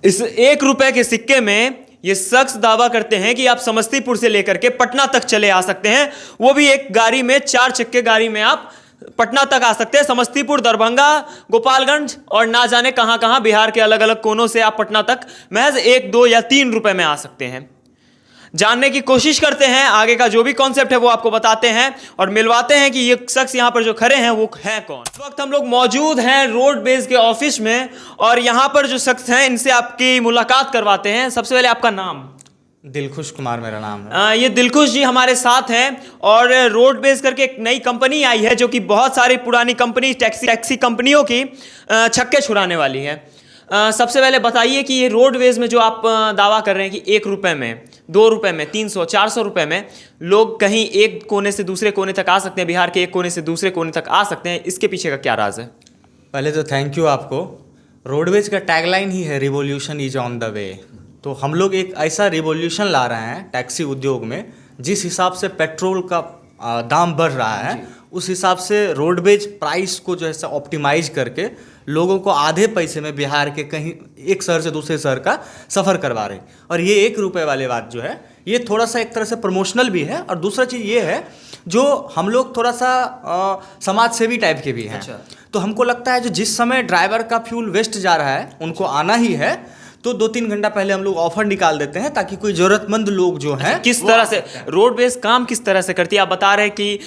इस 1 रुपए के सिक्के में ये शख्स दावा करते हैं कि आप समस्तीपुर से लेकर के पटना तक चले आ सकते हैं, वो भी एक गाड़ी में, 4 चक्के गाड़ी में आप पटना तक आ सकते हैं। समस्तीपुर, दरभंगा, गोपालगंज और ना जाने कहां कहां बिहार के अलग अलग कोनों से आप पटना तक महज 1, 2 या 3 रुपए में आ सकते हैं। जानने की कोशिश करते हैं, आगे का जो भी कॉन्सेप्ट है वो आपको बताते हैं और मिलवाते हैं कि ये शख्स यहां पर जो खड़े हैं वो हैं कौन। इस वक्त हम लोग मौजूद हैं रोडवेज के ऑफिस में और यहां पर जो शख्स हैं इनसे आपकी मुलाकात करवाते हैं। सबसे पहले आपका नाम? दिलखुश कुमार मेरा नाम है। ये दिलखुश जी हमारे साथ हैं और रोडवेज करके एक नई कंपनी आई है जो कि बहुत सारी पुरानी कंपनी, टैक्सी कंपनियों की छक्के छुड़ाने वाली है। सबसे पहले बताइए कि ये रोडवेज में जो आप दावा कर रहे हैं कि 1 रुपए में, 2 रुपए में, 300, 400 रुपए में लोग कहीं एक कोने से दूसरे कोने तक आ सकते हैं, बिहार के एक कोने से दूसरे कोने तक आ सकते हैं, इसके पीछे का क्या राज है? पहले तो थैंक यू आपको। रोडवेज का टैगलाइन ही है revolution is on the way. तो हम लोग एक ऐसा रिवॉल्यूशन ला रहे हैं टैक्सी उद्योग में, जिस हिसाब से पेट्रोल का दाम बढ़ रहा है उस हिसाब से रोडवेज प्राइस को जो है ऑप्टिमाइज करके लोगों को आधे पैसे में बिहार के कहीं एक शहर से दूसरे शहर का सफ़र करवा रहे हैं। और ये 1 रुपए वाले बात जो है ये थोड़ा सा एक तरह से प्रमोशनल भी है। और दूसरा चीज़ ये है जो हम लोग थोड़ा सा समाज सेवी टाइप के भी हैं। अच्छा। तो हमको लगता है जो जिस समय ड्राइवर का फ्यूल वेस्ट जा रहा है उनको आना ही है, तो 2-3 घंटा पहले हम लोग ऑफर निकाल देते हैं ताकि कोई जरूरतमंद लोग जो हैं किस तरह से रोडवेज काम किस तरह से करती है? आप बता रहे हैं कि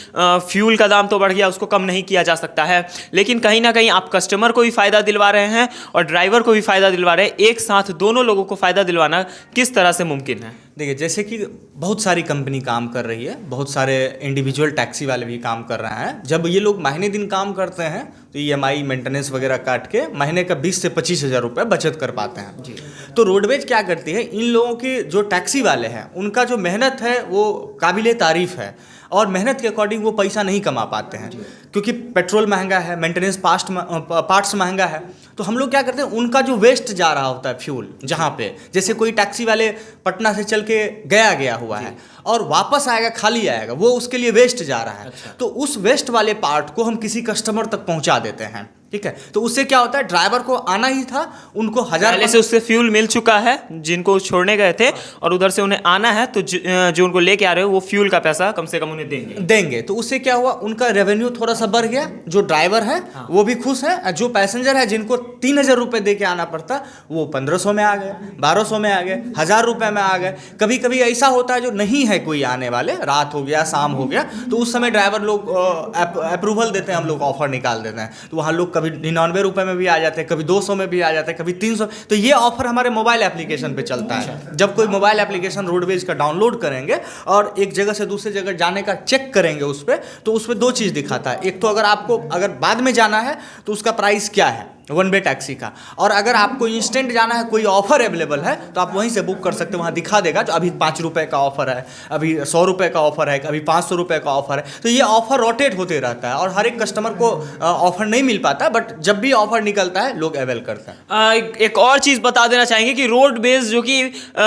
फ्यूल का दाम तो बढ़ गया, उसको कम नहीं किया जा सकता है, लेकिन कहीं ना कहीं आप कस्टमर को भी फ़ायदा दिलवा रहे हैं और ड्राइवर को भी फ़ायदा दिलवा रहे हैं। एक साथ दोनों लोगों को फ़ायदा दिलवाना किस तरह से मुमकिन है? देखिए, जैसे कि बहुत सारी कंपनी काम कर रही है, बहुत सारे इंडिविजुअल टैक्सी वाले भी काम कर रहे हैं। जब ये लोग महीने दिन काम करते हैं तो EMI मेंटेनेंस वगैरह काट के महीने का 20 से 25 हज़ार रुपये बचत कर पाते हैं जी। तो रोडवेज क्या करती है, इन लोगों की जो टैक्सी वाले हैं उनका जो मेहनत है वो काबिले तारीफ़ है और मेहनत के अकॉर्डिंग वो पैसा नहीं कमा पाते हैं क्योंकि पेट्रोल महंगा है, मेंटेनेंस पार्ट्स महंगा है। तो हम लोग क्या करते हैं, उनका जो वेस्ट जा रहा होता है फ्यूल, जहाँ पे जैसे कोई टैक्सी वाले पटना से चल के गया हुआ है और वापस आएगा खाली आएगा, वो उसके लिए वेस्ट जा रहा है। अच्छा। तो उस वेस्ट वाले पार्ट को हम किसी कस्टमर तक पहुँचा देते हैं, ठीक है। तो उससे क्या होता है, ड्राइवर को आना ही था, उनको पहले से उससे फ्यूल मिल चुका है जिनको छोड़ने गए थे और उधर से उन्हें आना है, तो जो उनको लेके आ रहे हो वो फ्यूल का पैसा कम से कम उन्हें देंगे। तो उससे क्या हुआ, उनका रेवेन्यू थोड़ा सा बढ़ गया, जो ड्राइवर है वो भी खुश है, जो पैसेंजर है जिनको 3,000 रुपये दे के आना पड़ता वो 1500 में आ गए, 1200 में आ गए, 1000 रुपये में आ गए। कभी कभी ऐसा होता है जो नहीं है कोई आने वाले, रात हो गया, शाम हो गया, तो उस समय ड्राइवर लोग अप्रूवल देते हैं, हम लोग ऑफर निकाल देते हैं, तो वहाँ लोग कभी 99 रुपये में भी आ जाते हैं, कभी 200 में भी आ जाते हैं, कभी 300। तो ये ऑफर हमारे मोबाइल एप्लीकेशन पे चलता है। जब कोई मोबाइल एप्लीकेशन रोडवेज का डाउनलोड करेंगे और एक जगह से दूसरे जगह जाने का चेक करेंगे उस पर, तो उस पर 2 चीज़ दिखाता है। एक तो अगर बाद में जाना है तो उसका प्राइस क्या है 1 वे टैक्सी का, और अगर आपको इंस्टेंट जाना है, कोई ऑफर अवेलेबल है तो आप वहीं से बुक कर सकते हैं। वहाँ दिखा देगा जो अभी 5 रुपये का ऑफर है, अभी 100 रुपये का ऑफर है, अभी 500 रुपये का ऑफर है। तो ये ऑफर रोटेट होते रहता है और हर एक कस्टमर को ऑफर नहीं मिल पाता, बट जब भी ऑफर निकलता है लोग अवेल करते हैं। एक और चीज़ बता देना चाहेंगे कि रोडवेज जो कि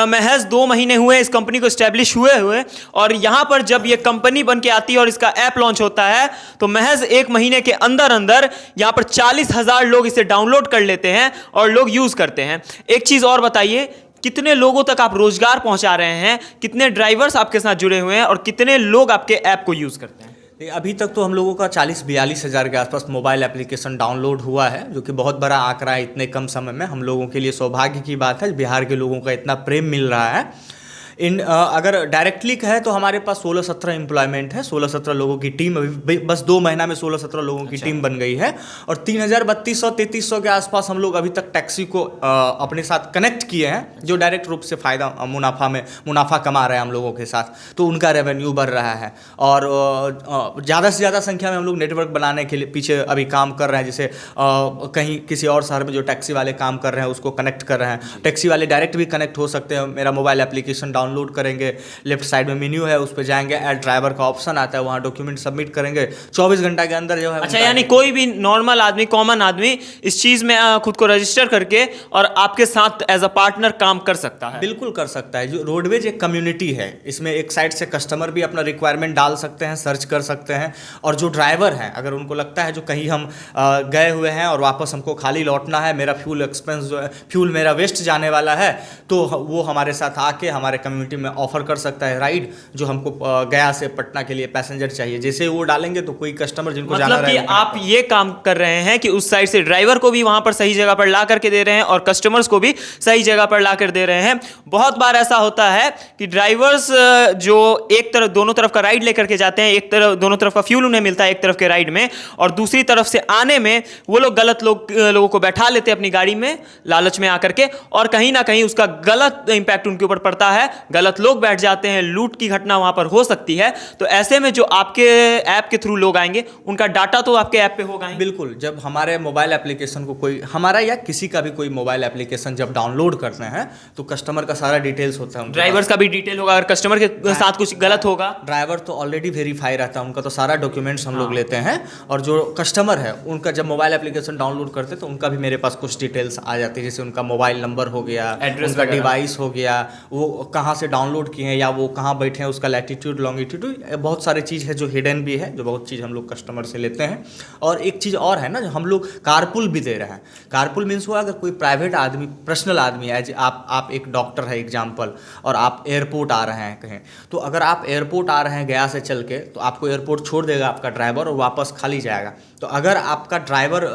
महज 2 महीने हुए इस कंपनी को स्टैब्लिश हुए और यहाँ पर जब ये कंपनी बन के आती है और इसका ऐप लॉन्च होता है तो महज 1 महीने के अंदर यहाँ पर 40,000 लोग इसे डाउनलोड कर लेते हैं और लोग यूज करते हैं। एक चीज और बताइए, कितने लोगों तक आप रोजगार पहुंचा रहे हैं, कितने ड्राइवर्स आपके साथ जुड़े हुए हैं और कितने लोग आपके ऐप को यूज करते हैं? अभी तक तो हम लोगों का 40-42 हज़ार के आसपास मोबाइल एप्लीकेशन डाउनलोड हुआ है, जो कि बहुत बड़ा आंकड़ा है इतने कम समय में। हम लोगों के लिए सौभाग्य की बात है, बिहार के लोगों का इतना प्रेम मिल रहा है। अगर डायरेक्टली कहे तो हमारे पास 16-17 एम्प्लॉयमेंट है, 16-17 लोगों की टीम, अभी बस 2 महीना में 16-17 लोगों की टीम बन गई है और 3,3200-3300 के आसपास हम लोग अभी तक टैक्सी को अपने साथ कनेक्ट किए हैं, जो डायरेक्ट रूप से मुनाफा कमा रहे हैं हम लोगों के साथ। तो उनका रेवेन्यू बढ़ रहा है और ज़्यादा से ज़्यादा संख्या में हम लोग नेटवर्क बनाने के लिए पीछे अभी काम कर रहे हैं। जैसे कहीं किसी और शहर में जो टैक्सी वाले काम कर रहे हैं उसको कनेक्ट कर रहे हैं, टैक्सी वाले डायरेक्ट भी कनेक्ट हो सकते हैं, मेरा मोबाइल एप्लीकेशन डाउनलोड डाउनलोड करेंगे, लेफ्ट साइड में मेन्यू है, उस पर जाएंगे, ऐड ड्राइवर का ऑप्शन आता है, वहाँ डॉक्यूमेंट सबमिट करेंगे, 24 घंटा के अंदर जो है। अच्छा, यानी कोई भी नॉर्मल आदमी, कॉमन आदमी इस चीज में खुद को रजिस्टर करके और आपके साथ एज अ पार्टनर काम कर सकता है? बिल्कुल कर सकता है। जो रोडवेज एक कम्युनिटी है, इसमें एक साइड से कस्टमर भी अपना रिक्वायरमेंट डाल सकते हैं, सर्च कर सकते हैं, और जो ड्राइवर हैं अगर उनको लगता है जो कहीं हम गए हुए हैं और वापस हमको खाली लौटना है, मेरा फ्यूल एक्सपेंस जो है, फ्यूल मेरा वेस्ट जाने वाला है, तो वो हमारे साथ आके हमारे कम्युनिटी में ऑफर कर सकता है राइड, जो हमको गया से पटना के लिए पैसेंजर चाहिए। जैसे वो डालेंगे तो कोई कस्टमर जिनको जाना मतलब कि आप ये काम कर रहे हैं कि उस साइड से ड्राइवर को भी वहां पर सही जगह पर ला करके दे रहे हैं और कस्टमर्स को भी सही जगह पर ला कर दे रहे हैं। बहुत बार ऐसा होता है कि ड्राइवर्स जो एक तरफ, दोनों तरफ का राइड लेकर के जाते हैं, एक तरफ, दोनों तरफ का फ्यूल उन्हें मिलता है एक तरफ के राइड में, और दूसरी तरफ से आने में वो लोग गलत लोगों को बैठा लेते हैं अपनी गाड़ी में लालच में आकर के, और कहीं ना कहीं उसका गलत इंपैक्ट उनके ऊपर पड़ता है, गलत लोग बैठ जाते हैं, लूट की घटना वहां पर हो सकती है। तो ऐसे में जो आपके ऐप के थ्रू लोग आएंगे उनका डाटा तो आपके ऐप पे होगा ही। बिल्कुल, जब हमारे मोबाइल एप्लीकेशन को कोई, हमारा या किसी का भी कोई मोबाइल एप्लीकेशन जब डाउनलोड करते हैं तो कस्टमर का सारा डिटेल्स होता है, ड्राइवर्स का भी डिटेल होगा, अगर कस्टमर के साथ कुछ गलत होगा, ड्राइवर तो ऑलरेडी वेरीफाई रहता है, उनका तो सारा डॉक्यूमेंट्स हम लोग लेते हैं, और जो कस्टमर है उनका जब मोबाइल एप्लीकेशन डाउनलोड करते हैं तो उनका भी मेरे पास कुछ डिटेल्स आ जाती है, जैसे उनका मोबाइल नंबर हो गया, एड्रेस, उनका डिवाइस हो गया, वो कहाँ से डाउनलोड किए हैं या वो कहाँ बैठे हैं, उसका लैटिट्यूड लॉन्गिट्यूड, बहुत सारी चीज़ है जो हिडन भी है, जो बहुत चीज़ हम लोग कस्टमर से लेते हैं। और एक चीज़ और है ना, जो हम लोग कारपुल भी दे रहे हैं। कारपुल मीन्स हुआ अगर कोई प्राइवेट आदमी, पर्सनल आदमी है, आप एक डॉक्टर है एग्जाम्पल, और आप एयरपोर्ट आ रहे हैं कहीं, तो अगर आप एयरपोर्ट आ रहे हैं गया से चल के, तो आपको एयरपोर्ट छोड़ देगा आपका ड्राइवर और वापस खाली जाएगा। तो अगर आपका ड्राइवर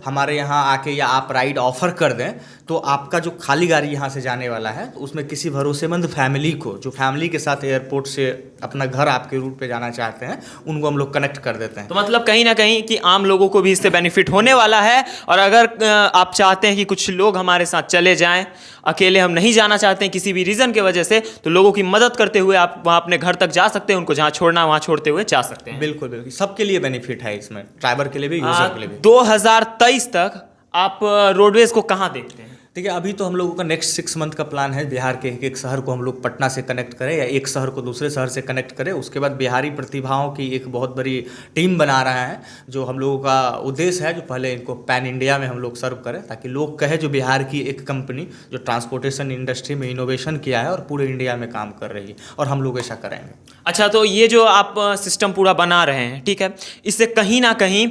हमारे यहाँ आके या आप राइड ऑफर कर दें, तो आपका जो खाली गाड़ी यहाँ से जाने वाला है, तो उसमें किसी भरोसेमंद फैमिली को, जो फैमिली के साथ एयरपोर्ट से अपना घर आपके रूट पे जाना चाहते हैं, उनको हम लोग कनेक्ट कर देते हैं। तो मतलब कहीं ना कहीं कि आम लोगों को भी इससे बेनिफिट होने वाला है। और अगर आप चाहते हैं कि कुछ लोग हमारे साथ चले जाएं, अकेले हम नहीं जाना चाहते हैं किसी भी रीज़न की वजह से, तो लोगों की मदद करते हुए आप वहाँ अपने घर तक जा सकते हैं, उनको जहाँ छोड़ना वहाँ छोड़ते हुए जा सकते हैं। बिल्कुल बिल्कुल, सबके लिए बेनिफिट है इसमें, ड्राइवर के लिए भी, यूजर के लिए भी। 2023 तक आप रोडवेज को कहाँ देखते हैं? देखिए, अभी तो हम लोगों का नेक्स्ट 6 मंथ का प्लान है, बिहार के एक शहर को हम लोग पटना से कनेक्ट करें या एक शहर को दूसरे शहर से कनेक्ट करें। उसके बाद बिहारी प्रतिभाओं की एक बहुत बड़ी टीम बना रहा है, जो हम लोगों का उद्देश्य है, जो पहले इनको पैन इंडिया में हम लोग सर्व करें, ताकि लोग कहे जो बिहार की एक कंपनी जो ट्रांसपोर्टेशन इंडस्ट्री में इनोवेशन किया है और पूरे इंडिया में काम कर रही है, और हम लोग ऐसा करेंगे। अच्छा, तो ये जो आप सिस्टम पूरा बना रहे हैं, ठीक है, इससे कहीं ना कहीं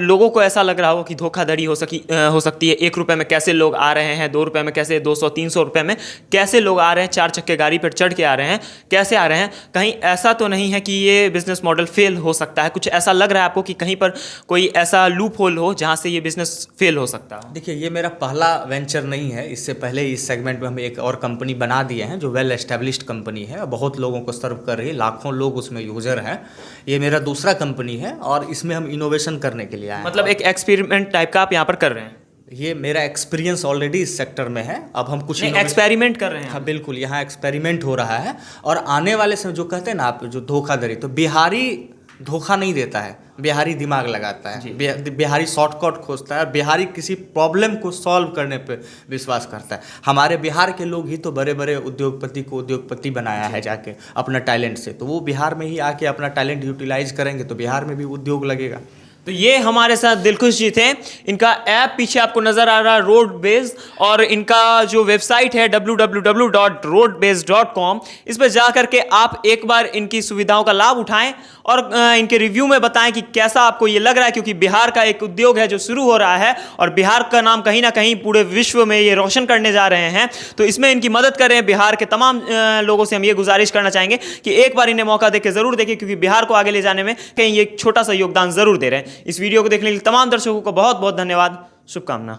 लोगों को ऐसा लग रहा हो कि धोखाधड़ी हो सकती है। 1 रुपये में कैसे लोग आ रहे हैं, 2 रुपये में कैसे, 200-300 रुपये में कैसे लोग आ रहे हैं, 4 चक्के गाड़ी पर चढ़ के आ रहे हैं, कैसे आ रहे हैं? कहीं ऐसा तो नहीं है कि ये बिजनेस मॉडल फेल हो सकता है? कुछ ऐसा लग रहा है आपको कि कहीं पर कोई ऐसा लूप होल हो जहाँ से ये बिजनेस फेल हो सकता है? देखिए, ये मेरा पहला वेंचर नहीं है, इससे पहले इस सेगमेंट में हम एक और कंपनी बना दिए हैं, जो वेल एस्टेब्लिश्ड कंपनी है, बहुत लोगों को सर्व कर रही है, लाखों लोग उसमें यूजर हैं। ये मेरा दूसरा कंपनी है और इसमें हम इनोवेशन करने के लिए आए हैं। मतलब एक एक्सपेरिमेंट टाइप का आप यहाँ पर कर रहे हैं? ये मेरा एक्सपीरियंस ऑलरेडी इस सेक्टर में है, अब हम कुछ एक्सपेरिमेंट कर रहे हैं। हाँ बिल्कुल, यहाँ एक्सपेरिमेंट हो रहा है, और आने वाले समय जो कहते हैं ना आप, जो धोखाधड़ी, तो बिहारी धोखा नहीं देता है, बिहारी दिमाग लगाता है, बिहारी शॉर्टकट खोजता है, बिहारी किसी प्रॉब्लम को सॉल्व करने पे विश्वास करता है। हमारे बिहार के लोग ही तो बड़े बड़े उद्योगपति को उद्योगपति बनाया है जाके अपना टैलेंट से, तो वो बिहार में ही आके अपना टैलेंट यूटिलाइज करेंगे तो बिहार में भी उद्योग लगेगा। तो ये हमारे साथ दिलखुश जी थे। इनका ऐप पीछे आपको नजर आ रहा है, रोडबेज, और इनका जो वेबसाइट है www.roadbase.com, इस पर जा करके आप एक बार इनकी सुविधाओं का लाभ उठाएं और इनके रिव्यू में बताएं कि कैसा आपको ये लग रहा है, क्योंकि बिहार का एक उद्योग है जो शुरू हो रहा है और बिहार का नाम कहीं ना कहीं पूरे विश्व में ये रोशन करने जा रहे हैं। तो इसमें इनकी मदद करें। बिहार के तमाम लोगों से हम ये गुजारिश करना चाहेंगे कि एक बार इन्हें मौका देकर जरूर देखें, क्योंकि बिहार को आगे ले जाने में कहीं ये एक छोटा सा योगदान जरूर दे रहे हैं। इस वीडियो को देखने के लिए तमाम दर्शकों को बहुत बहुत धन्यवाद, शुभकामना।